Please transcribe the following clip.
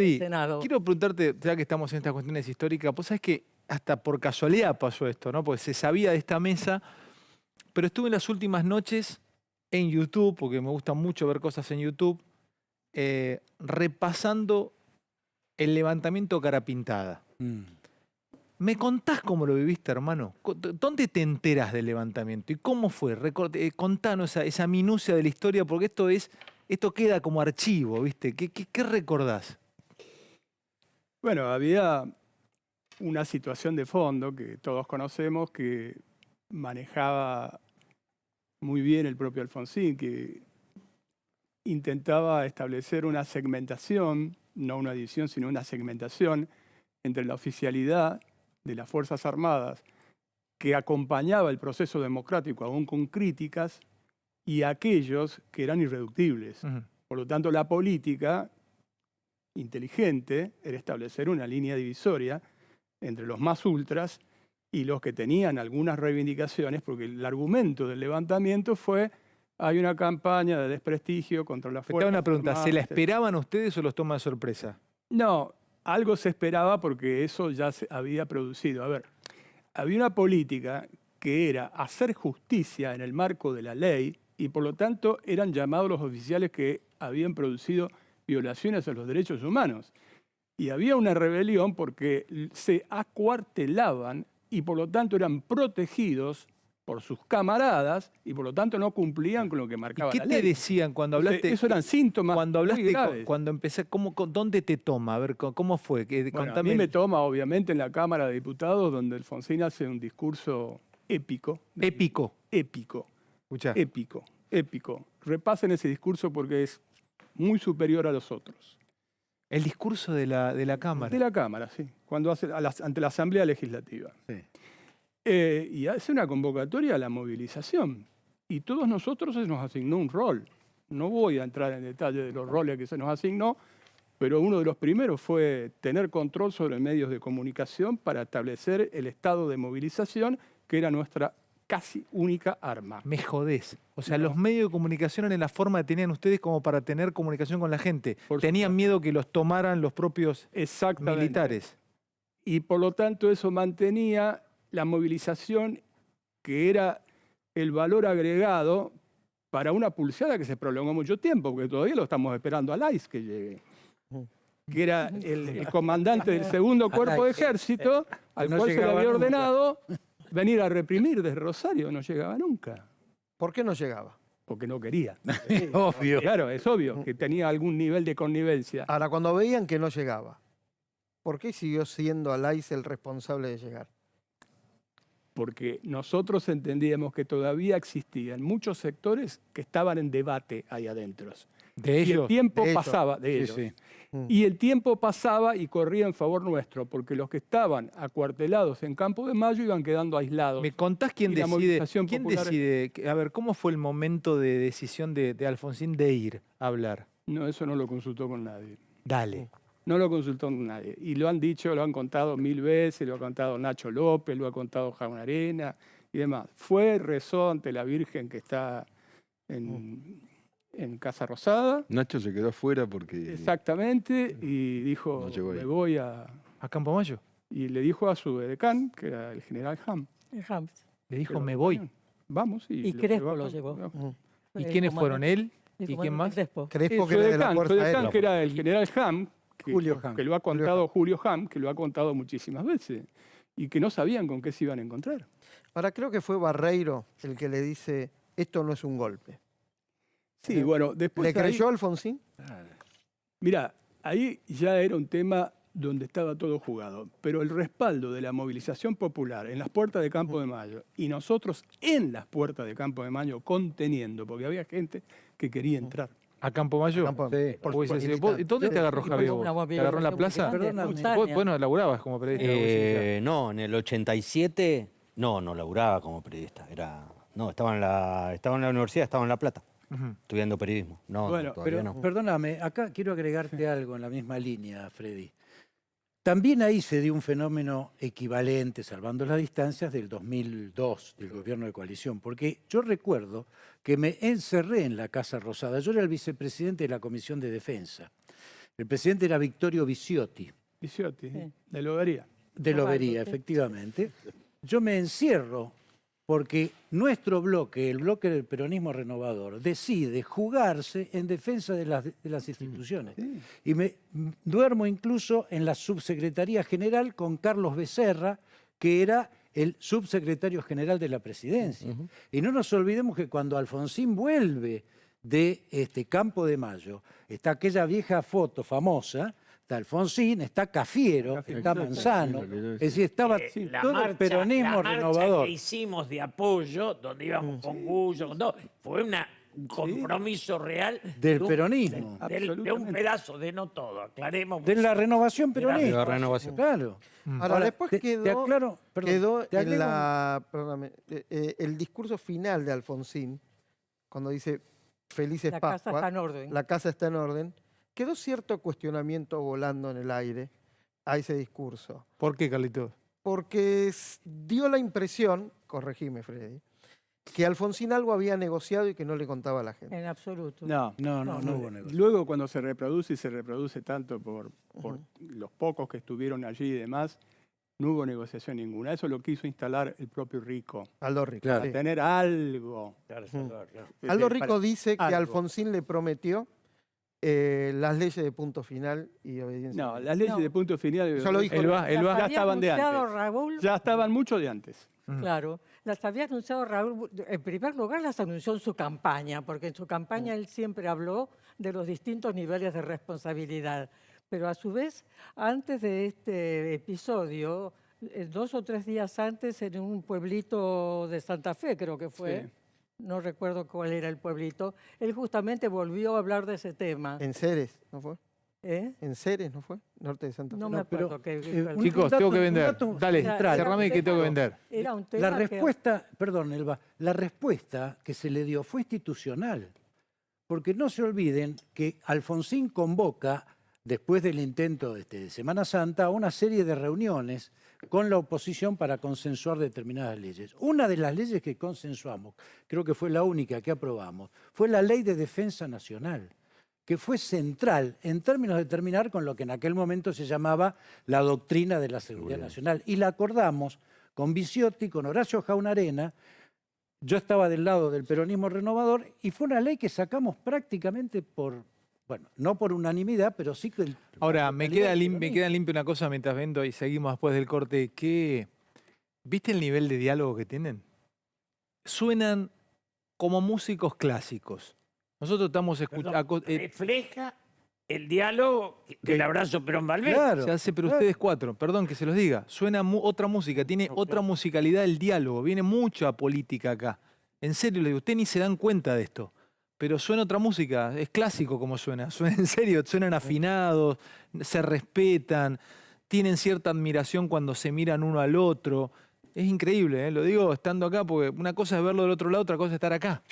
Sí, Senado. quiero preguntarte, ya que estamos en estas cuestiones históricas, pues sabes que hasta por casualidad pasó esto, ¿no? Porque se sabía de esta mesa, pero estuve en las últimas noches en YouTube, porque me gusta mucho ver cosas en YouTube, repasando el levantamiento cara pintada. ¿Me contás cómo lo viviste, hermano? ¿Dónde te enteras del levantamiento? ¿Y cómo fue? Contanos esa minucia de la historia, porque esto queda como archivo, ¿viste? ¿Qué recordás? Bueno, había una situación de fondo que todos conocemos que manejaba muy bien el propio Alfonsín, que intentaba establecer una segmentación, no una división, sino una segmentación entre la oficialidad de las Fuerzas Armadas que acompañaba el proceso democrático aún con críticas y aquellos que eran irreductibles. Por lo tanto, la política inteligente era establecer una línea divisoria entre los más ultras y los que tenían algunas reivindicaciones, porque el argumento del levantamiento fue: hay una campaña de desprestigio contra la Te fuerza hago una pregunta, armada. ¿se la esperaban ustedes o los toma de sorpresa? No, algo se esperaba porque eso ya se había producido. A ver, había una política que era hacer justicia en el marco de la ley y por lo tanto eran llamados los oficiales que habían producido violaciones a los derechos humanos. Y había una rebelión porque se acuartelaban y por lo tanto eran protegidos por sus camaradas y por lo tanto no cumplían con lo que marcaba ¿Qué la te ley. decían cuando Entonces, hablaste? eso eran síntomas Cuando muy hablaste, graves. cuando empecé, ¿dónde te toma? A ver, ¿cómo fue? Bueno, a mí me toma obviamente en la Cámara de Diputados, donde Alfonsín hace un discurso épico. Épico. Épico. Escuchá. Épico. Épico. Repasen ese discurso porque es muy superior a los otros. El discurso de la Cámara. De la Cámara, sí. Cuando hace ante la Asamblea Legislativa. Sí. Y hace una convocatoria a la movilización. Y todos nosotros se nos asignó un rol. No voy a entrar en detalle de los roles que se nos asignó, pero uno de los primeros fue tener control sobre medios de comunicación para establecer el estado de movilización, que era nuestra casi única arma. Me jodés. O sea, No. los medios de comunicación eran la forma que tenían ustedes como para tener comunicación con la gente. Por Tenían supuesto. miedo que los tomaran los propios Exactamente. militares. Y por lo tanto eso mantenía la movilización, que era el valor agregado para una pulseada que se prolongó mucho tiempo, porque todavía lo estamos esperando al ICE que llegue, que era el comandante del segundo cuerpo de ejército, al no cual se le llegaba había nunca. ordenado venir a reprimir desde Rosario. No llegaba nunca, ¿Por qué no llegaba? porque no quería. Obvio. Claro, es obvio que tenía algún nivel de connivencia. Ahora, cuando veían que no llegaba, ¿por qué siguió siendo Alaiz el responsable de llegar? Porque nosotros entendíamos que todavía existían muchos sectores que estaban en debate ahí adentro. De Y el ellos. tiempo de ellos. pasaba, de Sí, ellos. sí. Y el tiempo pasaba y corría en favor nuestro, porque los que estaban acuartelados en Campo de Mayo iban quedando aislados. ¿Me contás quién Y la decide? movilización ¿Quién popular- decide? A ver, ¿cómo fue el momento de decisión de Alfonsín de ir a hablar? No, eso no lo consultó con nadie. Dale. No lo consultó con nadie. Y lo han dicho, lo han contado 1000 veces, lo ha contado Nacho López, lo ha contado Jaun Arena y demás. Fue, rezó ante la Virgen que está en Casa Rosada, Nacho se quedó afuera porque exactamente, y dijo, No llegó ahí. me voy a... ¿A Campo Mayo? Y le dijo a su edecán, que era el general Ham. Le dijo, que lo me voy. acompañaron. Vamos. Y Crespo lo llevó. ¿Y quiénes fueron? ¿Él? El ¿Y quién más? comandante Crespo. Crespo, Su que era de la edecán, Fuerza Aérea. que era el general Ham, Julio Ham. que lo ha contado Julio Ham, que lo ha contado muchísimas veces, y que no sabían con qué se iban a encontrar. Ahora, creo que fue Barreiro el que le dice, esto no es un golpe. Sí, bueno, después... ¿Le creyó Alfonsín? Mirá, ahí ya era un tema donde estaba todo jugado, pero el respaldo de la movilización popular en las puertas de Campo de Mayo y nosotros en las puertas de Campo de Mayo conteniendo, porque había gente que quería entrar. ¿A Campo Mayo? Campo- Sí. por Vos decís, supuesto. ¿y dónde te agarró Y Javier por vos? una ¿Te agarró en la plaza? movilización Vos, espontánea. bueno, laburabas como periodista. No, en el 87 no laburaba como periodista. Estaba en la universidad, estaba en La Plata, Ujú. estudiando periodismo. No, Bueno, todavía Pero, no. perdóname, acá quiero agregarte algo en la misma línea, Freddy. También ahí se dio un fenómeno equivalente, salvando las distancias, del 2002, del gobierno de coalición, porque yo recuerdo que me encerré en la Casa Rosada. Yo era el vicepresidente de la Comisión de Defensa. El presidente era Vittorio Viciotti, Viciotti, Sí. de Lobería. de Osvaldo, Lobería, sí. efectivamente. Yo me encierro porque nuestro bloque, el bloque del peronismo renovador, decide jugarse en defensa de las instituciones. Sí. Y me duermo incluso en la subsecretaría general con Carlos Becerra, que era el subsecretario general de la presidencia. Y no nos olvidemos que cuando Alfonsín vuelve de Campo de Mayo, está aquella vieja foto famosa, está Alfonsín, está Cafiero, Cafiero, está exacto. Manzano, Sí, lo que yo es decir, estaba La todo el peronismo la marcha renovador. que hicimos de apoyo, donde íbamos con Gullo, con todo, fue un compromiso real Del de un- peronismo. de un Absolutamente. pedazo, de no todo, aclaremos. De la renovación De la peronista. renovación. Claro. Ahora, después te quedó, aclaro, perdón, quedó te en agrego perdóname, el discurso final de Alfonsín, cuando dice felices La casa Pascuas, está en orden. la casa está en orden, quedó cierto cuestionamiento volando en el aire a ese discurso. ¿Por qué, Carlitos? Porque dio la impresión, corregime Freddy, que Alfonsín algo había negociado y que no le contaba a la gente. En absoluto. No. No hubo negocio. Luego cuando se reproduce y se reproduce tanto por los pocos que estuvieron allí y demás, no hubo negociación ninguna. Eso lo quiso instalar el propio Rico. Aldo Rico. Claro. sí. Tener algo. Aldo Rico dice que algo. Alfonsín le prometió las leyes de punto final y obediencia. No, las leyes No. de punto final Eso lo dijo Él va, él Las va. ya había estaban de anunciado antes. Raúl, Ya estaban mucho de antes. claro, las había anunciado Raúl. En primer lugar, las anunció en su campaña, porque en su campaña él siempre habló de los distintos niveles de responsabilidad. Pero a su vez, antes de este episodio, 2 o 3 días antes, en un pueblito de Santa Fe, creo que fue, Sí. no recuerdo cuál era el pueblito, él justamente volvió a hablar de ese tema. En Ceres, ¿no fue? ¿Eh? En Ceres, ¿no fue? Norte de Santa Fe. No No, me pero, acuerdo qué. un Chicos, dato- tengo que un vender. dato Dale, central. cerrame que tengo que vender. Era un tema La que- respuesta, perdón, Elba, la respuesta que se le dio fue institucional. Porque no se olviden que Alfonsín convoca, después del intento de Semana Santa, una serie de reuniones con la oposición para consensuar determinadas leyes. Una de las leyes que consensuamos, creo que fue la única que aprobamos, fue la Ley de Defensa Nacional, que fue central en términos de terminar con lo que en aquel momento se llamaba la doctrina de la seguridad nacional. Y la acordamos con Viciotti, con Horacio Jaunarena. Yo estaba del lado del peronismo renovador y fue una ley que sacamos prácticamente por, bueno, no por unanimidad, pero sí que... Ahora, me queda, me limpio queda limpia una cosa mientras vendo y seguimos después del corte. ¿Viste el nivel de diálogo que tienen? Suenan como músicos clásicos. Nosotros estamos escuchando... Refleja el diálogo del abrazo Perón Valverde. Claro. Se hace, pero ustedes cuatro, perdón que se los diga, suena otra música, tiene otra musicalidad el diálogo, viene mucha política acá. En serio, le digo, ustedes ni se dan cuenta de esto, pero suena otra música, es clásico como suena en serio, suenan afinados, se respetan, tienen cierta admiración cuando se miran uno al otro. Es increíble, lo digo estando acá, porque una cosa es verlo del otro lado, otra cosa es estar acá.